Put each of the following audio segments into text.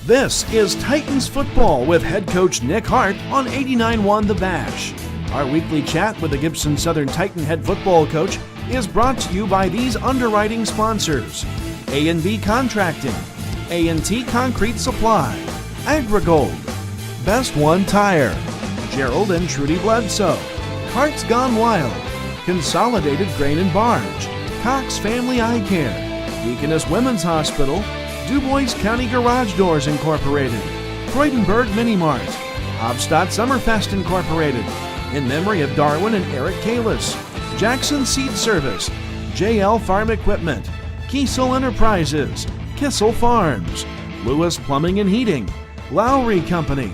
This is Titans football with head coach Nick Hart on 89.1 The Bash. Our weekly chat with the Gibson Southern Titan head football coach is brought to you by these underwriting sponsors: A&B Contracting, A&T Concrete Supply, AgriGold, Best One Tire, Gerald and Trudy Bledsoe, Carts Gone Wild, Consolidated Grain and Barge, Cox Family Eye Care, Deaconess Women's Hospital, DuBois County Garage Doors Incorporated, Freudenberg Mini Mart, Hobstadt Summerfest Incorporated, in memory of Darwin and Eric Kalis, Jackson Seed Service, JL Farm Equipment, Kiesel Enterprises, Kissel Farms, Lewis Plumbing and Heating, Lowry Company,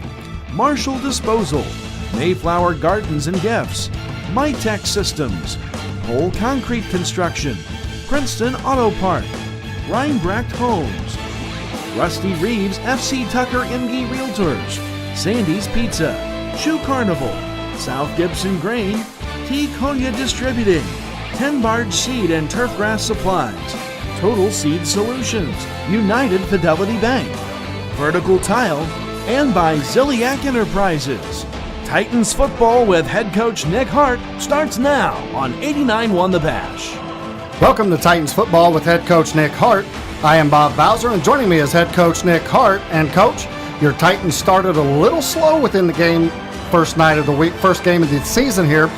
Marshall Disposal, Mayflower Gardens and Gifts, Mytech Systems, Pole Concrete Construction, Princeton Auto Park, Reinbrecht Homes, Rusty Reeves FC Tucker MG Realtors, Sandy's Pizza, Shoe Carnival, South Gibson Grain, T. Konya Distributing, 10 Barge Seed and Turfgrass Supplies, Total Seed Solutions, United Fidelity Bank, Vertical Tile, and by Ziliak Enterprises. Titans football with head coach Nick Hart starts now on 89.1 The Bash. Welcome to Titans football with head coach Nick Hart. I am Bob Bowser, and joining me is head coach Nick Hart. And coach, your Titans started a little slow within the game, first night of the week, first game of the season here,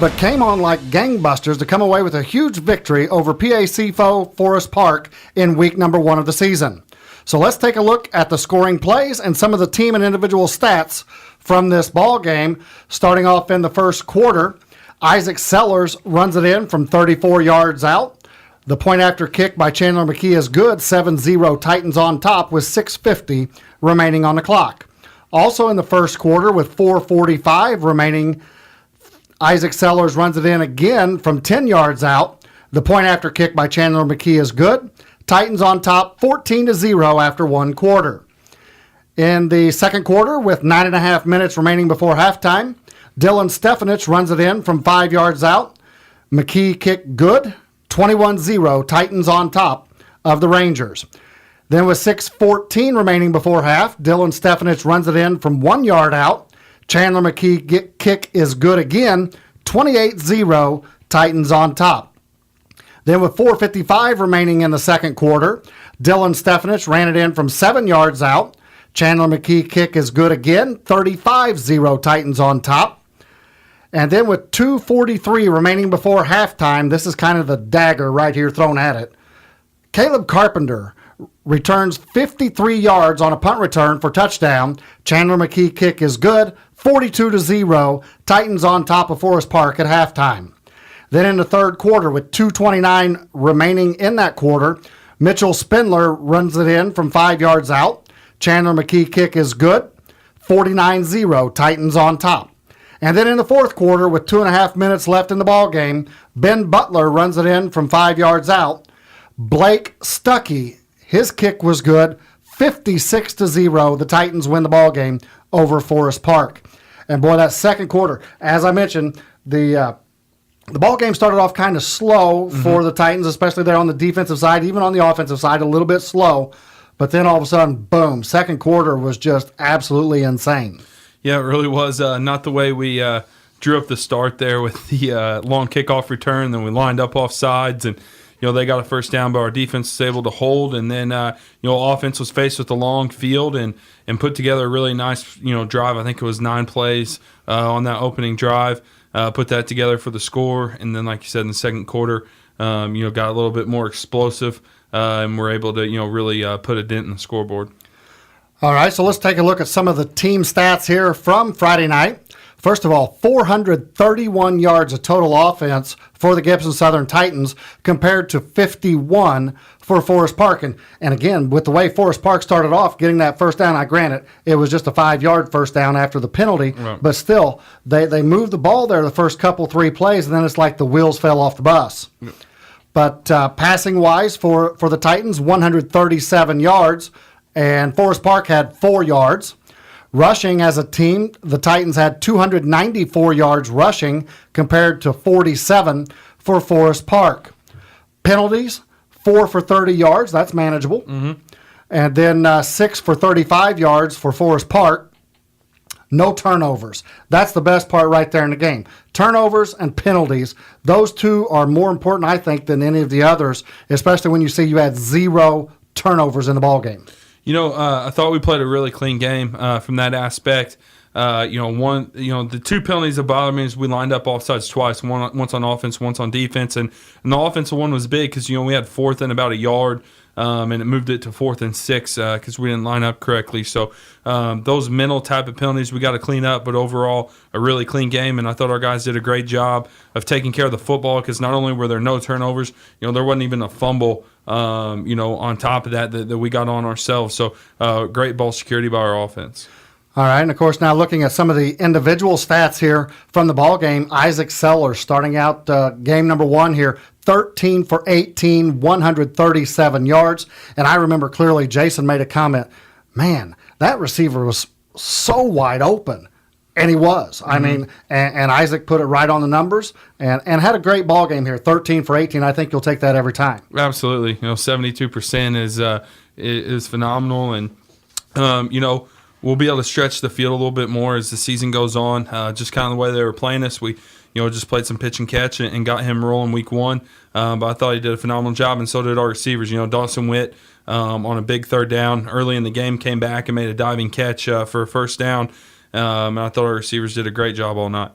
but came on like gangbusters to come away with a huge victory over PAC foe Forest Park in week number 1 of the season. So let's take a look at the scoring plays and some of the team and individual stats from this ball game. Starting off in the first quarter, Isaac Sellers runs it in from 34 yards out. The point after kick by Chandler McKee is good, 7-0 Titans on top with 6:50 remaining on the clock. Also in the first quarter with 4:45 remaining, Isaac Sellers runs it in again from 10 yards out. The point after kick by Chandler McKee is good. Titans on top 14-0 after one quarter. In the second quarter with 9.5 minutes remaining before halftime, Dylan Stefanich runs it in from 5 yards out. McKee kick good. 21-0 Titans on top of the Rangers. Then with 6:14 remaining before half, Dylan Stefanich runs it in from 1 yard out. Chandler McKee kick is good again. 28-0 Titans on top. Then with 4:55 remaining in the second quarter, Dylan Stefanich ran it in from 7 yards out. Chandler McKee kick is good again. 35-0 Titans on top. And then with 2:43 remaining before halftime, this is kind of the dagger right here thrown at it. Caleb Carpenter returns 53 yards on a punt return for touchdown. Chandler McKee kick is good. 42-0 Titans on top of Forest Park at halftime. Then in the third quarter with 2:29 remaining in that quarter, Mitchell Spindler runs it in from 5 yards out. Chandler McKee kick is good. 49-0 Titans on top. And then in the fourth quarter, with 2.5 minutes left in the ball game, Ben Butler runs it in from 5 yards out. Blake Stuckey, his kick was good. 56-0, the Titans win the ball game over Forest Park. And boy, that second quarter, as I mentioned, the ball game started off kind of slow for the Titans, especially there on the defensive side, even on the offensive side, a little bit slow. But then all of a sudden, boom, second quarter was just absolutely insane. Yeah, it really was not the way we drew up the start there with the long kickoff return. Then we lined up off sides, and they got a first down, but our defense was able to hold. And then offense was faced with a long field and put together a really nice drive. I think it was 9 plays on that opening drive. Put that together for the score, and then like you said in the second quarter, got a little bit more explosive, and we're able to really put a dent in the scoreboard. All right, so let's take a look at some of the team stats here from Friday night. First of all, 431 yards of total offense for the Gibson Southern Titans compared to 51 for Forest Park. And again, with the way Forest Park started off, getting that first down, I grant it was just a 5-yard first down after the penalty. Right. But still, they moved the ball there the first couple, 3 plays, and then it's like the wheels fell off the bus. Yep. But passing-wise for the Titans, 137 yards. And Forest Park had 4 yards. Rushing as a team, the Titans had 294 yards rushing compared to 47 for Forest Park. Penalties, 4 for 30 yards. That's manageable. And then 6 for 35 yards for Forest Park. No turnovers. That's the best part right there in the game. Turnovers and penalties, those two are more important, I think, than any of the others, especially when you see you had 0 turnovers in the ball game. I thought we played a really clean game from that aspect. The two penalties that bothered me is we lined up offsides twice, once on offense, once on defense, and the offensive one was big because we had 4th and about a yard. And it moved it to 4th and 6 because we didn't line up correctly. So those mental type of penalties we got to clean up, but overall a really clean game. And I thought our guys did a great job of taking care of the football because not only were there no turnovers, there wasn't even a fumble, on top of that we got on ourselves. So great ball security by our offense. All right, and of course, now looking at some of the individual stats here from the ball game, Isaac Sellers starting out game number 1 here, 13 for 18, 137 yards. And I remember clearly Jason made a comment, man, that receiver was so wide open. And he was. Mm-hmm. I mean, and Isaac put it right on the numbers and had a great ball game here, 13 for 18. I think you'll take that every time. Absolutely. 72% is phenomenal. And, we'll be able to stretch the field a little bit more as the season goes on. Just kind of the way they were playing us, we just played some pitch and catch and got him rolling week 1. But I thought he did a phenomenal job, and so did our receivers. Dawson Witt on a big 3rd down early in the game came back and made a diving catch for a 1st down. And I thought our receivers did a great job all night.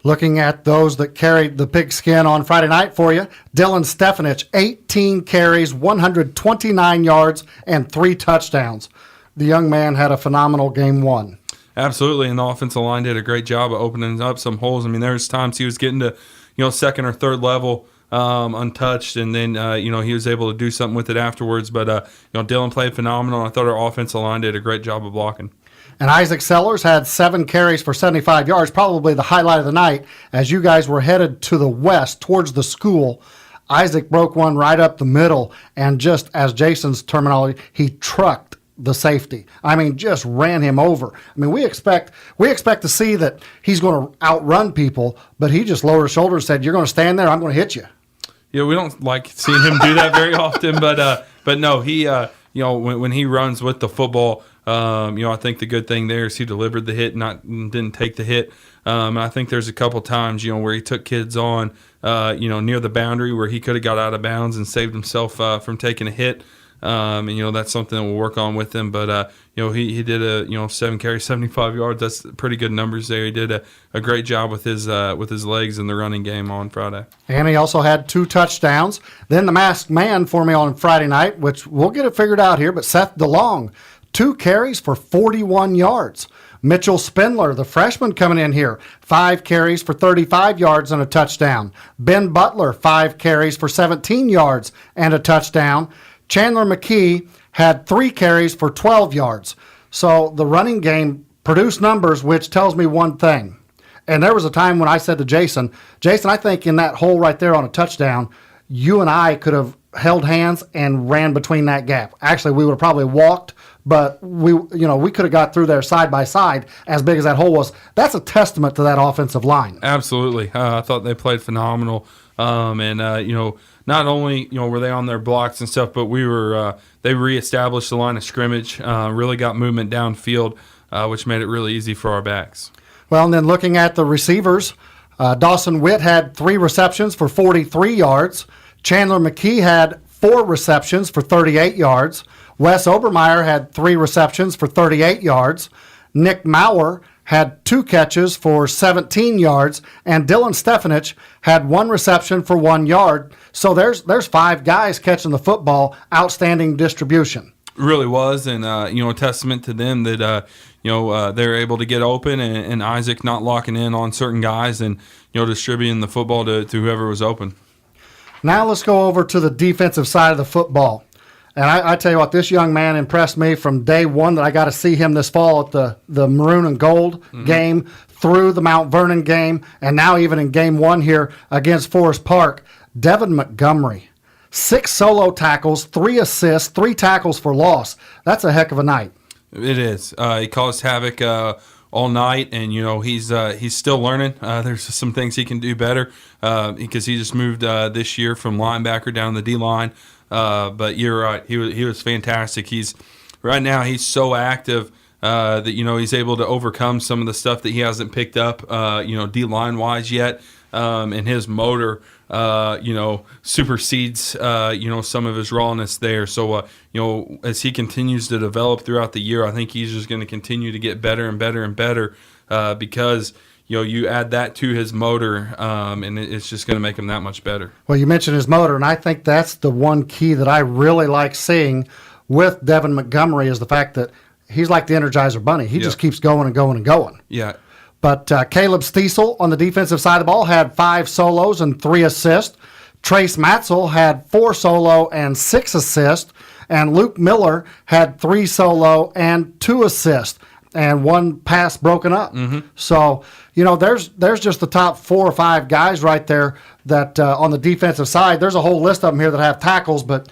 Looking at those that carried the pigskin on Friday night for you, Dylan Stefanich, 18 carries, 129 yards, and 3 touchdowns. The young man had a phenomenal game 1. Absolutely, and the offensive line did a great job of opening up some holes. I mean, there's times he was getting to, 2nd or 3rd level untouched, and then, he was able to do something with it afterwards. But, Dylan played phenomenal. I thought our offensive line did a great job of blocking. And Isaac Sellers had 7 carries for 75 yards, probably the highlight of the night. As you guys were headed to the west towards the school, Isaac broke one right up the middle, and just as Jason's terminology, he trucked the safety. I mean, just ran him over. I mean, we expect to see that he's going to outrun people, but he just lowered his shoulder and said, "You're going to stand there. I'm going to hit you." Yeah, we don't like seeing him do that very often, but no, he when he runs with the football, I think the good thing there is he delivered the hit, didn't take the hit. And I think there's a couple times where he took kids on near the boundary where he could have got out of bounds and saved himself from taking a hit. And that's something that we'll work on with him. But he did a 7 carries, 75 yards. That's pretty good numbers there. He did a great job with his legs in the running game on Friday. And he also had 2 touchdowns. Then the masked man for me on Friday night, which we'll get it figured out here. But Seth DeLong, 2 carries for 41 yards. Mitchell Spindler, the freshman coming in here, 5 carries for 35 yards and a touchdown. Ben Butler, 5 carries for 17 yards and a touchdown. Chandler McKee had 3 carries for 12 yards. So the running game produced numbers, which tells me one thing. And there was a time when I said to Jason, I think in that hole right there on a touchdown, you and I could have held hands and ran between that gap. Actually, we would have probably walked, but we could have got through there side by side as big as that hole was. That's a testament to that offensive line. Absolutely. I thought they played phenomenal. Not only were they on their blocks and stuff, but they reestablished the line of scrimmage, really got movement downfield, which made it really easy for our backs. Well, and then looking at the receivers, Dawson Witt had 3 receptions for 43 yards. Chandler McKee had 4 receptions for 38 yards. Wes Obermeyer had 3 receptions for 38 yards. Nick Maurer had 2 catches for 17 yards, and Dylan Stefanich had 1 reception for 1 yard. So there's 5 guys catching the football. Outstanding distribution. It really was, and a testament to them that they're able to get open, and Isaac not locking in on certain guys, and distributing the football to whoever was open. Now let's go over to the defensive side of the football. And I tell you what, this young man impressed me from day one that I got to see him this fall at the Maroon and Gold game, through the Mount Vernon game, and now even in game 1 here against Forest Park. Devin Montgomery, 6 solo tackles, 3 assists, 3 tackles for loss. That's a heck of a night. It is. He caused havoc all night, and he's still learning. There's some things he can do better because he just moved this year from linebacker down the D line. But you're right, he was fantastic. He's right now he's so active that he's able to overcome some of the stuff that he hasn't picked up D-line wise yet, and his motor supersedes some of his rawness there. So as he continues to develop throughout the year, I think he's just going to continue to get better and better and better because you add that to his motor, and it's just going to make him that much better. Well, you mentioned his motor, and I think that's the one key that I really like seeing with Devin Montgomery is the fact that he's like the Energizer Bunny. He just keeps going and going and going. Yeah. But Caleb Stiesel on the defensive side of the ball had 5 solos and 3 assists. Trace Matzel had 4 solo and 6 assists. And Luke Miller had 3 solo and 2 assists. And 1 pass broken up. Mm-hmm. So, there's just the top 4 or 5 guys right there that on the defensive side. There's a whole list of them here that have tackles, but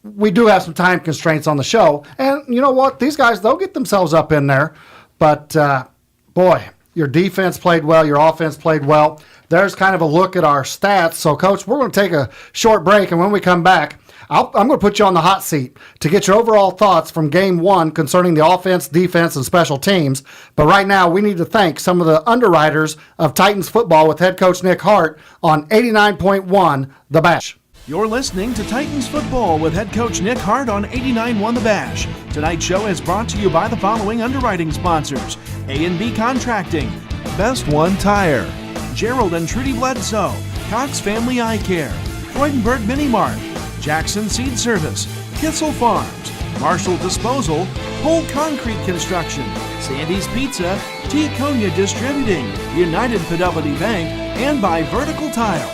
we do have some time constraints on the show. And you know what? These guys, they'll get themselves up in there. But, boy, your defense played well. Your offense played well. There's kind of a look at our stats. So, Coach, we're going to take a short break, and when we come back, I'm going to put you on the hot seat to get your overall thoughts from Game 1 concerning the offense, defense, and special teams. But right now, we need to thank some of the underwriters of Titans football with head coach Nick Hart on 89.1 The Bash. You're listening to Titans football with head coach Nick Hart on 89.1 The Bash. Tonight's show is brought to you by the following underwriting sponsors: A&B Contracting, Best One Tire, Gerald and Trudy Bledsoe, Cox Family Eye Care, Freudenberg Mini Mart, Jackson Seed Service, Kissel Farms, Marshall Disposal, Pole Concrete Construction, Sandy's Pizza, T. Konya Distributing, United Fidelity Bank, and by Vertical Tile.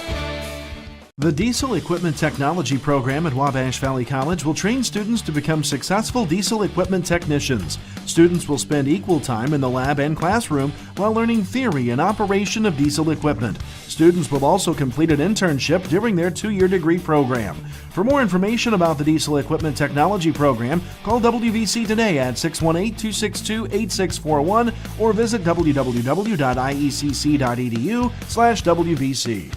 The Diesel Equipment Technology program at Wabash Valley College will train students to become successful diesel equipment technicians. Students will spend equal time in the lab and classroom while learning theory and operation of diesel equipment. Students will also complete an internship during their 2-year degree program. For more information about the Diesel Equipment Technology program, call WVC today at 618-262-8641 or visit www.iecc.edu/WVC.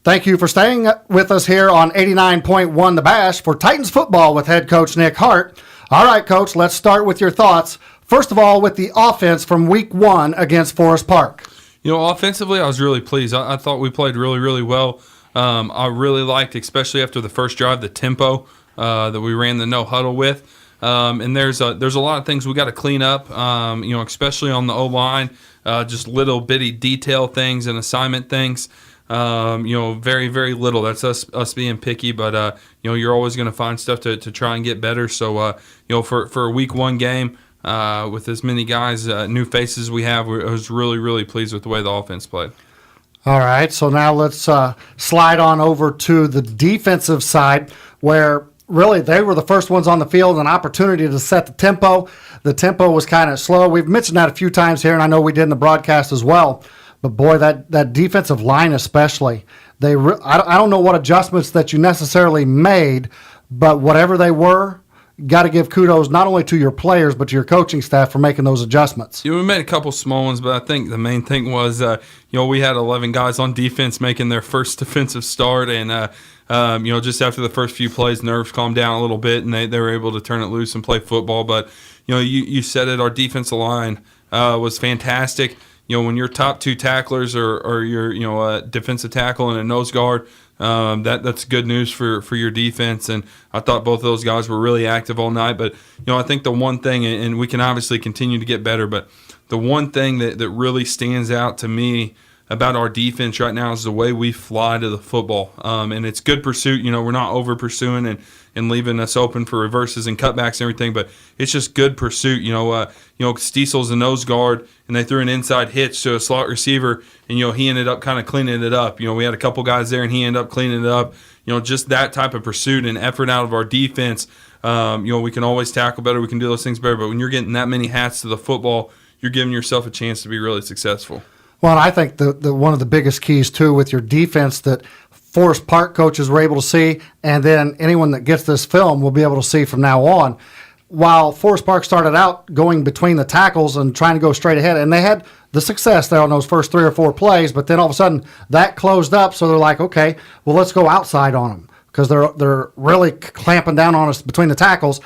Thank you for staying with us here on 89.1 The Bash for Titans football with head coach Nick Hart. All right, Coach, let's start with your thoughts. First of all, with the offense from Week 1 against Forest Park. Offensively, I was really pleased. I thought we played really, really well. I really liked, especially after the first drive, the tempo that we ran the no huddle with. And there's a lot of things we got to clean up, especially on the O-line, just little bitty detail things and assignment things. Very, very little. That's us being picky, but you're always going to find stuff to try and get better. So, for a Week 1 game with as many guys, new faces we have, I was really, really pleased with the way the offense played. All right, so now let's slide on over to the defensive side where really they were the first ones on the field, an opportunity to set the tempo. The tempo was kind of slow. We've mentioned that a few times here, and I know we did in the broadcast as well. But, boy, that defensive line especially, I don't know what adjustments that you necessarily made, but whatever they were, got to give kudos not only to your players but to your coaching staff for making those adjustments. Yeah, we made a couple small ones, but I think the main thing was, we had 11 guys on defense making their first defensive start, and just after the first few plays, nerves calmed down a little bit, and they were able to turn it loose and play football. But you said it, our defensive line was fantastic. When your top 2 tacklers or your defensive tackle and a nose guard, that's good news for your defense. And I thought both of those guys were really active all night. But I think the one thing, and we can obviously continue to get better, but the one thing that really stands out to me about our defense right now is the way we fly to the football. And it's good pursuit. We're not over pursuing and leaving us open for reverses and cutbacks and everything, but it's just good pursuit. Stiesel's a nose guard, and they threw an inside hitch to a slot receiver, and he ended up kind of cleaning it up. We had a couple guys there, and he ended up cleaning it up. Just that type of pursuit and effort out of our defense. We can always tackle better, we can do those things better, but when you're getting that many hats to the football, you're giving yourself a chance to be really successful. Well, I think the one of the biggest keys, too, with your defense that Forest Park coaches were able to see, and then anyone that gets this film will be able to see from now on. While Forest Park started out going between the tackles and trying to go straight ahead, and they had the success there on those first 3 or 4 plays, but then all of a sudden that closed up, so they're like, okay, well, let's go outside on them. because they're really clamping down on us between the tackles.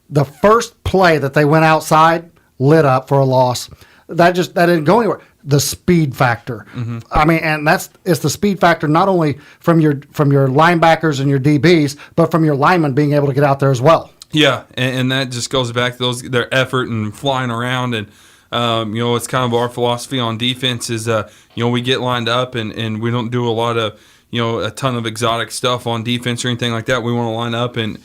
The first play that they went outside lit up for a loss. That didn't go anywhere. The speed factor. I mean, and it's the speed factor not only from your linebackers and your DBs, but from your linemen being able to get out there as well. Yeah, and that just goes back to their effort and flying around. And it's kind of our philosophy on defense is we get lined up and we don't do a lot of a ton of exotic stuff on defense or anything like that. We want to line up and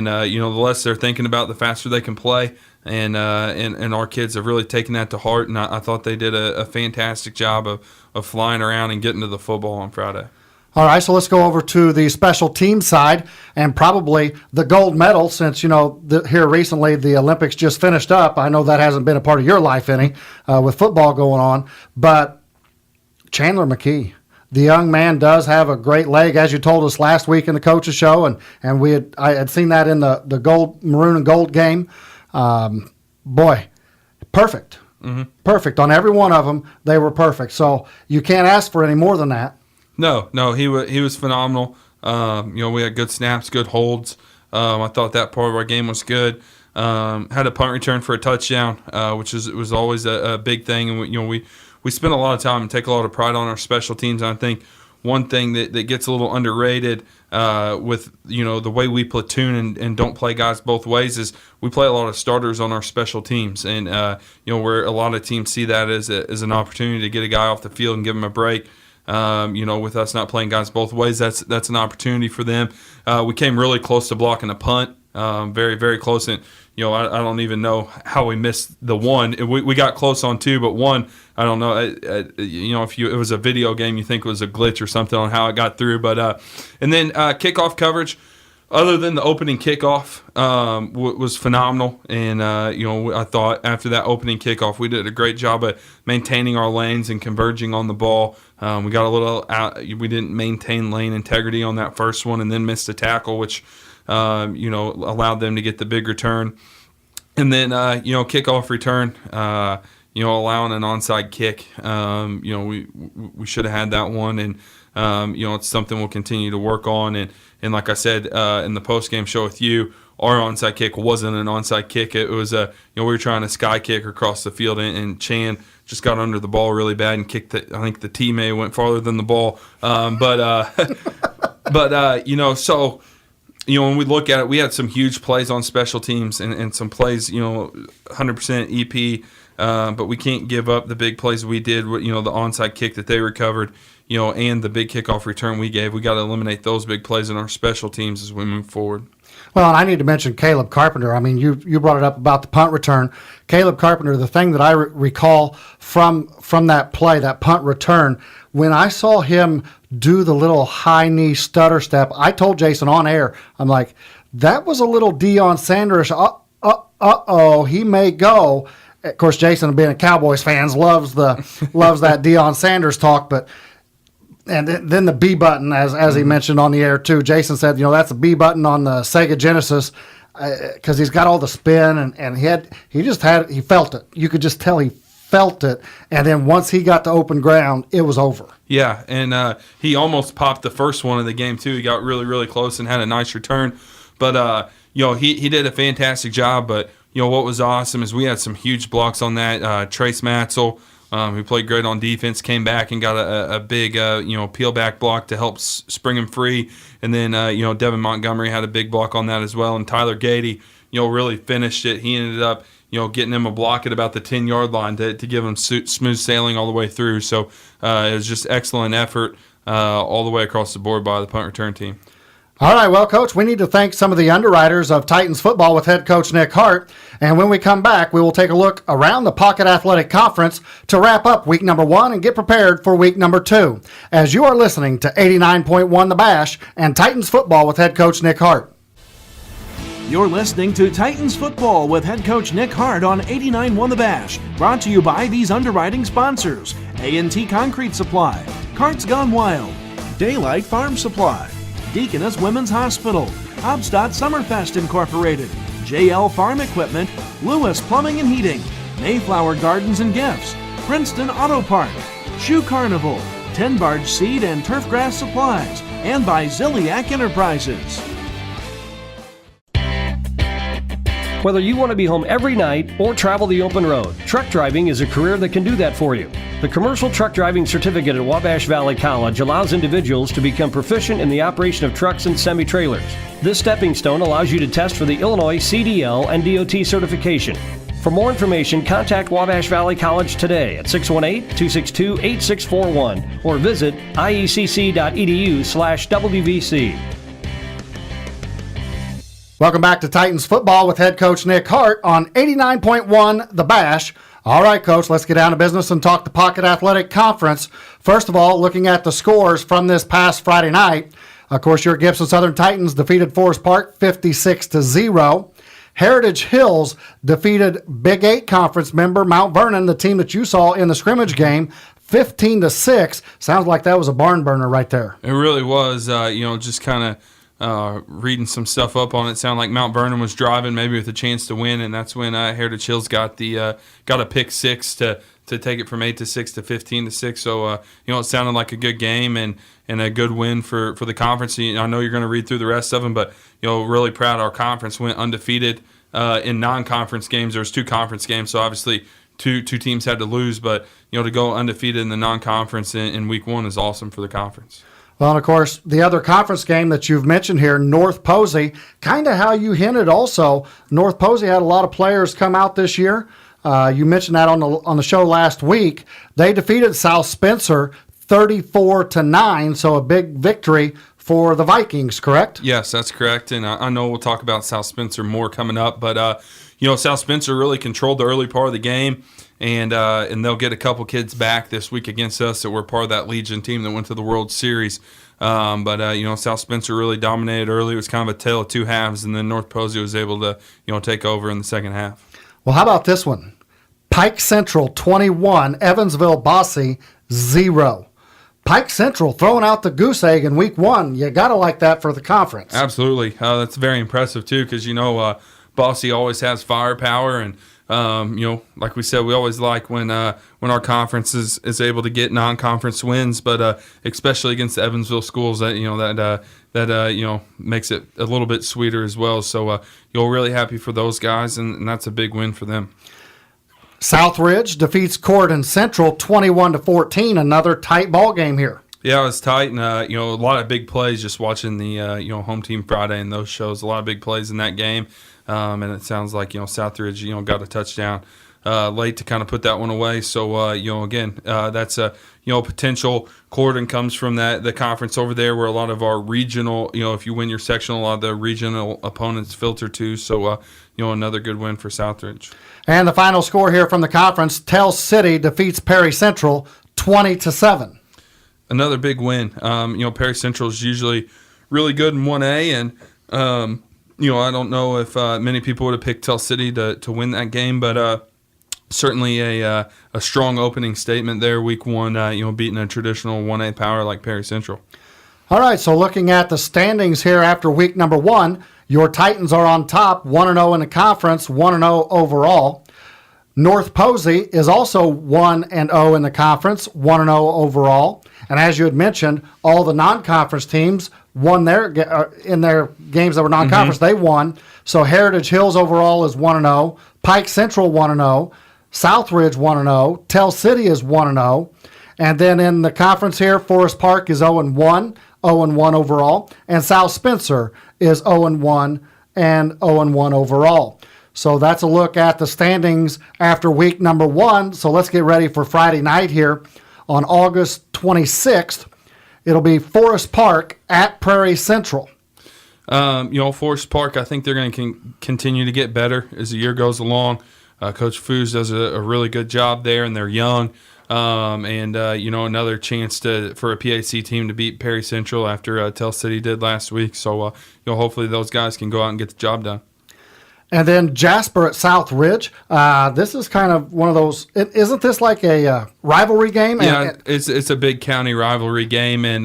the less they're thinking about, the faster they can play. And our kids have really taken that to heart, and I thought they did a fantastic job of flying around and getting to the football on Friday. All right, so let's go over to the special team side and probably the gold medal since, here recently the Olympics just finished up. I know that hasn't been a part of your life any with football going on, but Chandler McKee, the young man does have a great leg, as you told us last week in the coaches show, and I had seen that in the maroon and gold game. Boy, perfect. Perfect. On every one of them, they were perfect. So you can't ask for any more than that. No, he was phenomenal. We had good snaps, good holds. I thought that part of our game was good. Had a punt return for a touchdown, which was always a big thing. And we spend a lot of time and take a lot of pride on our special teams. And I think one thing that gets a little underrated with the way we platoon and don't play guys both ways is we play a lot of starters on our special teams, and where a lot of teams see that as an opportunity to get a guy off the field and give him a break. With us not playing guys both ways, that's an opportunity for them. We came really close to blocking a punt, very, very close. And I don't even know how we missed the one. We got close on two, but one, I don't know. If it was a video game, you think it was a glitch or something on how it got through. But and then kickoff coverage, other than the opening kickoff, was phenomenal. And I thought after that opening kickoff, we did a great job of maintaining our lanes and converging on the ball. We got a little out. We didn't maintain lane integrity on that first one, and then missed a tackle, which allowed them to get the big return. And then kickoff return, allowing an onside kick. We should have had that one, and it's something we'll continue to work on. And like I said in the post game show with you, our onside kick wasn't an onside kick. It was we were trying to sky kick across the field, and Chan just got under the ball really bad and kicked it. I think the teammate went farther than the ball. So when we look at it, we had some huge plays on special teams and some plays, 100% EP. But we can't give up the big plays we did with, the onside kick that they recovered, and the big kickoff return we gave. We got to eliminate those big plays in our special teams as we move forward. Well, and I need to mention Caleb Carpenter. I mean, you brought it up about the punt return. Caleb Carpenter, the thing that I recall from that play, that punt return, when I saw him do the little high knee stutter step, I told Jason on air, I'm like, that was a little Deion Sanders. He may go. Of course, Jason, being a Cowboys fan, loves that Deion Sanders talk, but. And then the B button, as he mentioned on the air too. Jason said, that's a B button on the Sega Genesis because he's got all the spin and he felt it. You could just tell he felt it. And then once he got to open ground, it was over. Yeah, and he almost popped the first one of the game too. He got really, really close and had a nice return. But he did a fantastic job. But what was awesome is we had some huge blocks on that. Trace Matzel, who played great on defense, came back and got a big, peel back block to help spring him free. And then, Devin Montgomery had a big block on that as well. And Tyler Gady, really finished it. He ended up, getting him a block at about the 10-yard line to give him smooth sailing all the way through. So it was just excellent effort all the way across the board by the punt return team. All right, well, Coach, we need to thank some of the underwriters of Titans football with head coach Nick Hart. And when we come back, we will take a look around the Pocket Athletic Conference to wrap up week number 1 and get prepared for week number 2. As you are listening to 89.1 The Bash and Titans football with head coach Nick Hart. You're listening to Titans football with head coach Nick Hart on 89.1 The Bash. Brought to you by these underwriting sponsors: A&T Concrete Supply, Carts Gone Wild, Daylight Farm Supply, Deaconess Women's Hospital, Obstadt Summerfest Incorporated, JL Farm Equipment, Lewis Plumbing and Heating, Mayflower Gardens and Gifts, Princeton Auto Park, Shoe Carnival, 10 Barge Seed and Turfgrass Supplies, and by Ziliak Enterprises. Whether you want to be home every night or travel the open road, truck driving is a career that can do that for you. The Commercial Truck Driving Certificate at Wabash Valley College allows individuals to become proficient in the operation of trucks and semi-trailers. This stepping stone allows you to test for the Illinois CDL and DOT certification. For more information, contact Wabash Valley College today at 618-262-8641 or visit iecc.edu/WVC. Welcome back to Titans football with head coach Nick Hart on 89.1 The Bash. All right, Coach, let's get down to business and talk the Pocket Athletic Conference. First of all, looking at the scores from this past Friday night, of course, your Gibson Southern Titans defeated Forest Park 56-0. Heritage Hills defeated Big 8 Conference member Mount Vernon, the team that you saw in the scrimmage game, 15-6. Sounds like that was a barn burner right there. It really was. Just kind of reading some stuff up on it, sounded like Mount Vernon was driving maybe with a chance to win, and that's when Heritage Hills got a pick six to take it from 8-6 to 15-6. So it sounded like a good game and a good win for the conference. I know you're going to read through the rest of them, but really proud our conference went undefeated in non-conference games. There was 2 conference games, so obviously two teams had to lose, but to go undefeated in the non-conference in week 1 is awesome for the conference. Well, and of course, the other conference game that you've mentioned here, North Posey, kind of how you hinted also, North Posey had a lot of players come out this year. You mentioned that on the show last week. They defeated South Spencer 34-9, so a big victory for the Vikings, correct? Yes, that's correct, and I know we'll talk about South Spencer more coming up, but South Spencer really controlled the early part of the game. And they'll get a couple kids back this week against us that were part of that Legion team that went to the World Series. South Spencer really dominated early. It was kind of a tale of two halves, and then North Posey was able to take over in the second half. Well, how about this one? Pike Central 21, Evansville Bossy 0. Pike Central throwing out the goose egg in week 1. You got to like that for the conference. Absolutely. That's very impressive, too, because, Bossy always has firepower, and like we said, we always like when our conference is able to get non-conference wins, but especially against the Evansville schools, that makes it a little bit sweeter as well. So really happy for those guys, and that's a big win for them. Southridge defeats Corydon Central 21-14. Another tight ball game here. Yeah, it was tight, and a lot of big plays. Just watching the Home Team Friday and those shows, a lot of big plays in that game. And it sounds like Southridge got a touchdown late to kind of put that one away. So again, that's a potential. Corydon comes from the conference over there where a lot of our regional, if you win your sectional, a lot of the regional opponents filter too. So another good win for Southridge. And the final score here from the conference: Tell City defeats Perry Central 20-7. Another big win. Perry Central is usually really good in 1A, and I don't know if many people would have picked Tell City to win that game, but certainly a strong opening statement there, week 1, beating a traditional 1A power like Perry Central. All right, so looking at the standings here after week number 1, your Titans are on top, 1-0 in the conference, 1-0 overall. North Posey is also 1-0 in the conference, 1-0 overall. And as you had mentioned, all the non-conference teams won in their games that were non-conference. They won. So Heritage Hills overall is 1-0. Pike Central 1-0. Southridge 1-0. Tell City is 1-0. And then in the conference here, Forest Park is 0-1, 0-1 overall. And South Spencer is 0-1 and 0-1 overall. So that's a look at the standings after week number 1. So let's get ready for Friday night here on August 26th. It'll be Forest Park at Prairie Central. Forest Park, I think they're going to continue to get better as the year goes along. Coach Foos does a really good job there, and they're young. Another chance for a PAC team to beat Perry Central after Tell City did last week. So, hopefully those guys can go out and get the job done. And then Jasper at South Ridge. This is kind of one of those. Isn't this like a rivalry game? Yeah, it's a big county rivalry game, and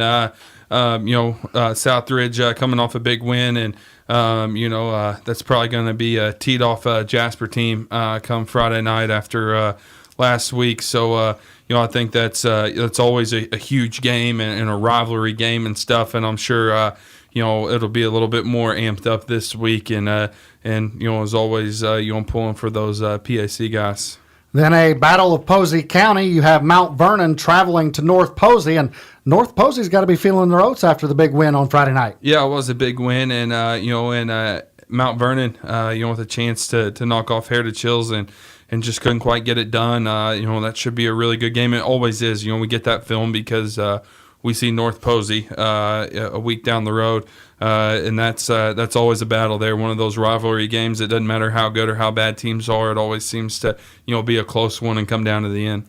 South Ridge coming off a big win, and that's probably going to be a teed off Jasper team come Friday night after last week. So, I think that's always a huge game and a rivalry game and stuff. And I'm sure, it'll be a little bit more amped up this week. And as always, I'm pulling for those PAC guys. Then a battle of Posey County. You have Mount Vernon traveling to North Posey, and North Posey's got to be feeling their oats after the big win on Friday night. Yeah, it was a big win, and Mount Vernon, with a chance to knock off Heritage Hills and just couldn't quite get it done. That should be a really good game. It always is. We get that film because we see North Posey a week down the road, and that's always a battle there. One of those rivalry games. It doesn't matter how good or how bad teams are. It always seems to be a close one and come down to the end.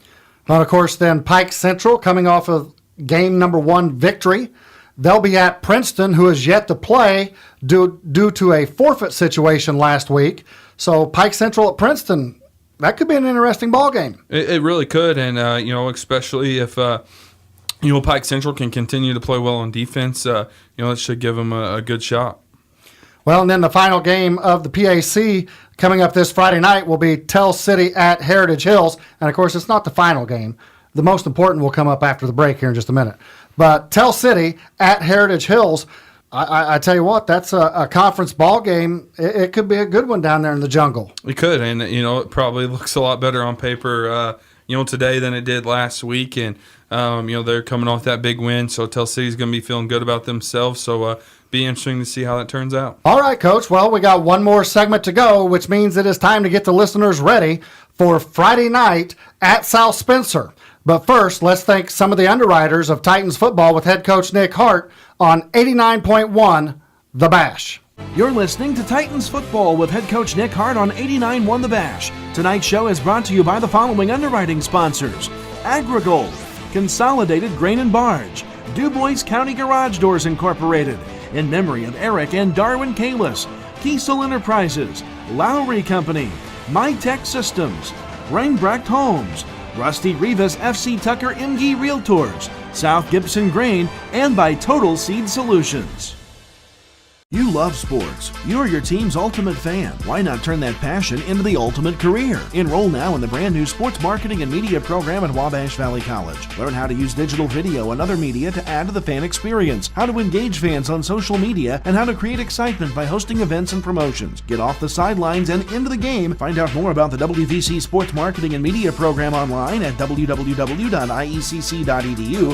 Well, of course, then Pike Central coming off of game number 1 victory. They'll be at Princeton, who is yet to play due to a forfeit situation last week. So Pike Central at Princeton, that could be an interesting ball game. It really could, and especially if Pike Central can continue to play well on defense, it should give them a good shot. Well, and then the final game of the PAC coming up this Friday night will be Tell City at Heritage Hills. And, of course, it's not the final game. The most important will come up after the break here in just a minute. But Tell City at Heritage Hills, I tell you what, that's a conference ball game. It could be a good one down there in the jungle. It could, and, it probably looks a lot better on paper, today than it did last week. And, they're coming off that big win, so Tell City's going to be feeling good about themselves. So, be interesting to see how that turns out. All right, Coach. Well, we got one more segment to go, which means it is time to get the listeners ready for Friday night at South Spencer. But first, let's thank some of the underwriters of Titans football with head coach Nick Hart on 89.1 The Bash. You're listening to Titans football with head coach Nick Hart on 89.1 The Bash. Tonight's show is brought to you by the following underwriting sponsors: AgriGold, Consolidated Grain and Barge, DuBois County Garage Doors Incorporated, in memory of Eric and Darwin Kalis, Kiesel Enterprises, Lowry Company, MyTech Systems, Reinbrecht Homes, Rusty Rivas FC Tucker MG Realtors, South Gibson Grain, and by Total Seed Solutions. You love sports. You're your team's ultimate fan. Why not turn that passion into the ultimate career? Enroll now in the brand new Sports Marketing and Media program at Wabash Valley College. Learn how to use digital video and other media to add to the fan experience, how to engage fans on social media, and how to create excitement by hosting events and promotions. Get off the sidelines and into the game. Find out more about the WVC Sports Marketing and Media program online at www.iecc.edu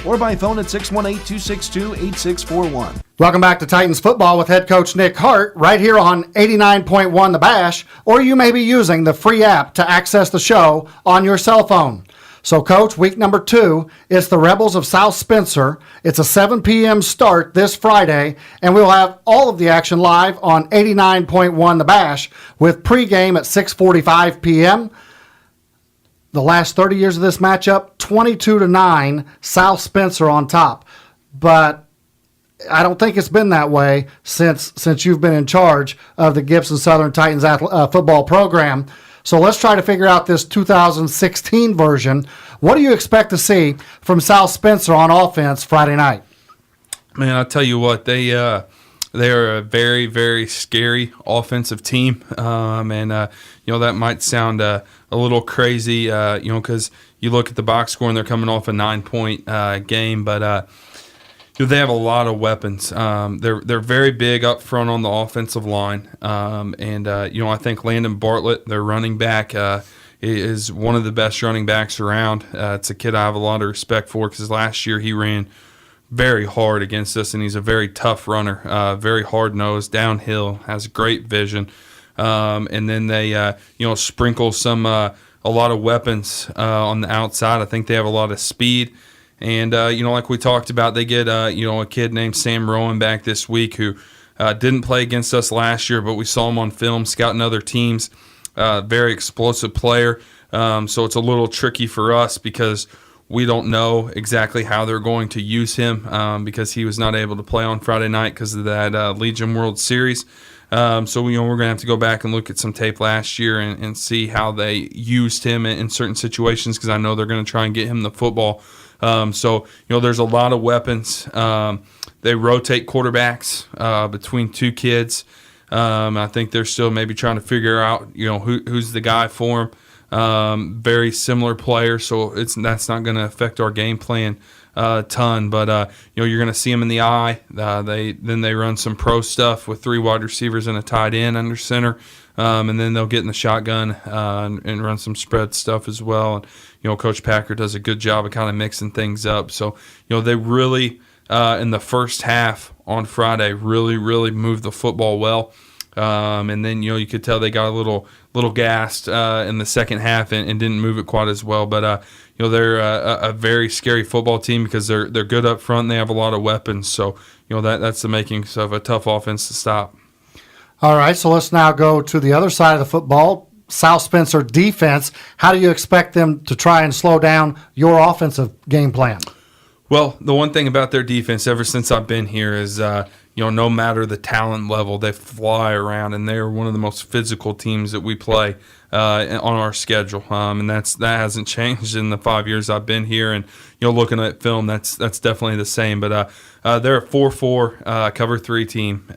or by phone at 618-262-8641. Welcome back to Titans football with head coach Nick Hart right here on 89.1 The Bash, or you may be using the free app to access the show on your cell phone. So, Coach, week number 2 is the Rebels of South Spencer. It's a 7 p.m. start this Friday, and we'll have all of the action live on 89.1 The Bash with pregame at 6:45 p.m. The last 30 years of this matchup, 22-9, South Spencer on top. But I don't think it's been that way since you've been in charge of the Gibson Southern Titans football program. So let's try to figure out this 2016 version. What do you expect to see from South Spencer on offense Friday night? Man, I'll tell you what, they are a very, very scary offensive team. That might sound a little crazy, because you look at the box score and they're coming off a 9-point game, but they have a lot of weapons. They're very big up front on the offensive line. I think Landon Bartlett, their running back, is one of the best running backs around. It's a kid I have a lot of respect for because last year he ran very hard against us, and he's a very tough runner, very hard-nosed, downhill, has great vision. And then they, sprinkle a lot of weapons on the outside. I think they have a lot of speed. And, like we talked about, they get, a kid named Sam Rowan back this week who didn't play against us last year, but we saw him on film scouting other teams. Very explosive player. So it's a little tricky for us because we don't know exactly how they're going to use him because he was not able to play on Friday night because of that Legion World Series. We're going to have to go back and look at some tape last year and see how they used him in certain situations because I know they're going to try and get him the football. There's a lot of weapons. They rotate quarterbacks between two kids. I think they're still maybe trying to figure out, who's the guy for very similar players, so that's not going to affect our game plan a ton. But you're going to see them in the eye. They run some pro stuff with 3 wide receivers and a tight end under center, and then they'll get in the shotgun and run some spread stuff as well. And Coach Packer does a good job of kind of mixing things up. So they really in the first half on Friday really moved the football well. And then you could tell they got a little gassed in the second half and didn't move it quite as well. But they're a very scary football team because they're good up front and they have a lot of weapons. So that's the makings of a tough offense to stop. All right, so let's now go to the other side of the football. South Spencer defense. How do you expect them to try and slow down your offensive game plan? Well, the one thing about their defense ever since I've been here is no matter the talent level, they fly around, and they're one of the most physical teams that we play on our schedule. And that hasn't changed in the 5 years I've been here. And looking at film, that's definitely the same. But they're a 4-4 cover 3 team.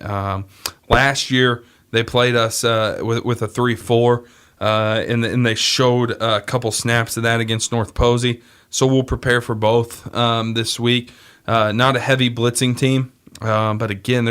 Last year they played us with a 3-4, and they showed a couple snaps of that against North Posey. So we'll prepare for both this week. Not a heavy blitzing team. But again,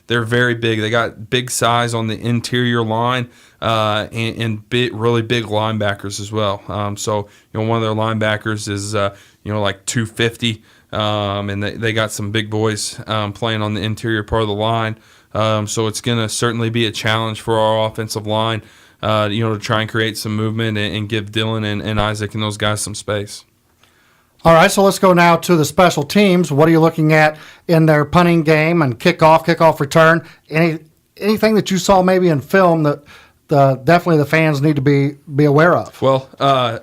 they're very big. They got big size on the interior line and really big linebackers as well. So one of their linebackers is like 250, and they got some big boys playing on the interior part of the line. So it's going to certainly be a challenge for our offensive line, to try and create some movement and give Dylan and Isaac and those guys some space. All right, so let's go now to the special teams. What are you looking at in their punting game and kickoff return? Anything that you saw maybe in film that definitely the fans need to be aware of? Well,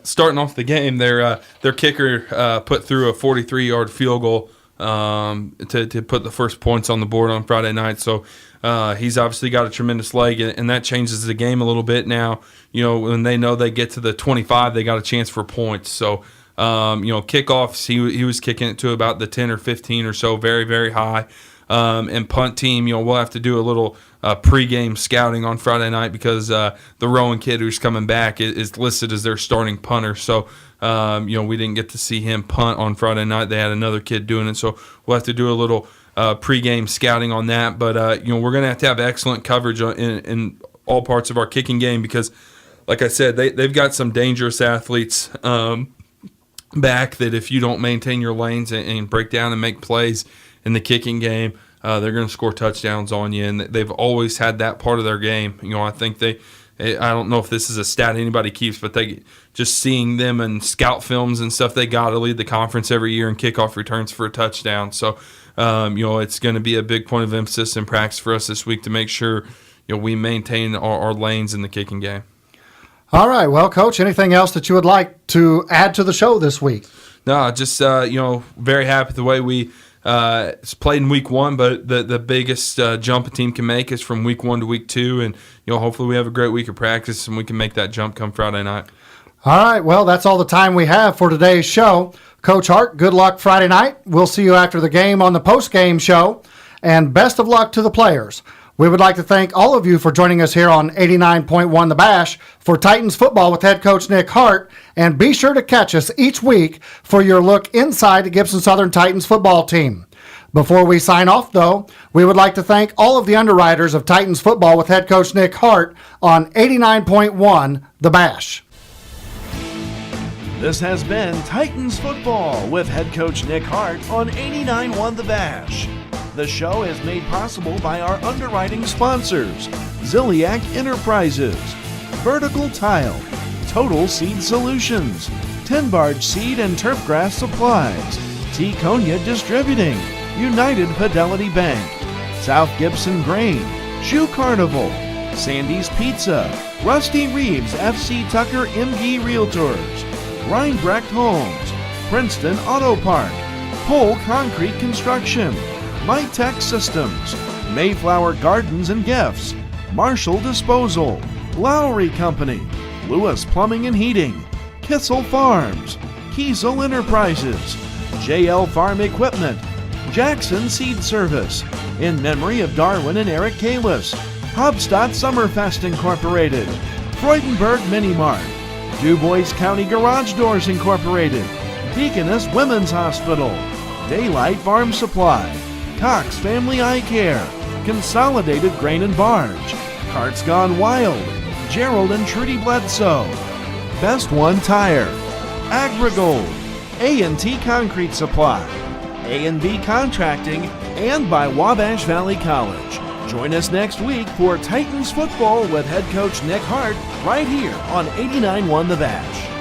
starting off the game, their kicker put through a 43-yard field goal to put the first points on the board on Friday night. So he's obviously got a tremendous leg, and that changes the game a little bit now. When they know they get to the 25, they got a chance for points. So kickoffs, he was kicking it to about the 10 or 15 or so, very, very high. And punt team, we'll have to do a little pregame scouting on Friday night because the Rowan kid who's coming back is listed as their starting punter. So, we didn't get to see him punt on Friday night. They had another kid doing it. So we'll have to do a little pregame scouting on that. But, we're going to have excellent coverage in all parts of our kicking game because, like I said, they've got some dangerous athletes back that if you don't maintain your lanes and break down and make plays in the kicking game, they're going to score touchdowns on you, and they've always had that part of their game. I think I don't know if this is a stat anybody keeps, but they just seeing them in scout films and stuff, they got to lead the conference every year in kickoff returns for a touchdown. So, it's going to be a big point of emphasis in practice for us this week to make sure we maintain our lanes in the kicking game. All right. Well, Coach, anything else that you would like to add to the show this week? No, just, very happy the way we played in week 1, but the biggest jump a team can make is from week 1 to week 2. And, hopefully we have a great week of practice and we can make that jump come Friday night. All right. Well, that's all the time we have for today's show. Coach Hart, good luck Friday night. We'll see you after the game on the post-game show. And best of luck to the players. We would like to thank all of you for joining us here on 89.1 The Bash for Titans football with head coach Nick Hart, and be sure to catch us each week for your look inside the Gibson Southern Titans football team. Before we sign off, though, we would like to thank all of the underwriters of Titans football with head coach Nick Hart on 89.1 The Bash. This has been Titans football with head coach Nick Hart on 89.1 The Bash. The show is made possible by our underwriting sponsors, Ziliak Enterprises, Vertical Tile, Total Seed Solutions, Tin Barge Seed and Turfgrass Supplies, T-Conia Distributing, United Fidelity Bank, South Gibson Grain, Shoe Carnival, Sandy's Pizza, Rusty Reeves FC Tucker MD Realtors, Reinbrecht Homes, Princeton Auto Park, Pole Concrete Construction, MyTech Systems, Mayflower Gardens and Gifts, Marshall Disposal, Lowry Company, Lewis Plumbing and Heating, Kissel Farms, Kiesel Enterprises, JL Farm Equipment, Jackson Seed Service, in memory of Darwin and Eric Kalis, Hubstadt Summerfest Incorporated, Freudenberg Mini Mart, DuBois County Garage Doors Incorporated, Deaconess Women's Hospital, Daylight Farm Supply, Cox Family Eye Care, Consolidated Grain and Barge, Carts Gone Wild, Gerald and Trudy Bledsoe, Best One Tire, AgriGold, A&T Concrete Supply, A&B Contracting, and by Wabash Valley College. Join us next week for Titans football with head coach Nick Hart right here on 89.1 The Bash.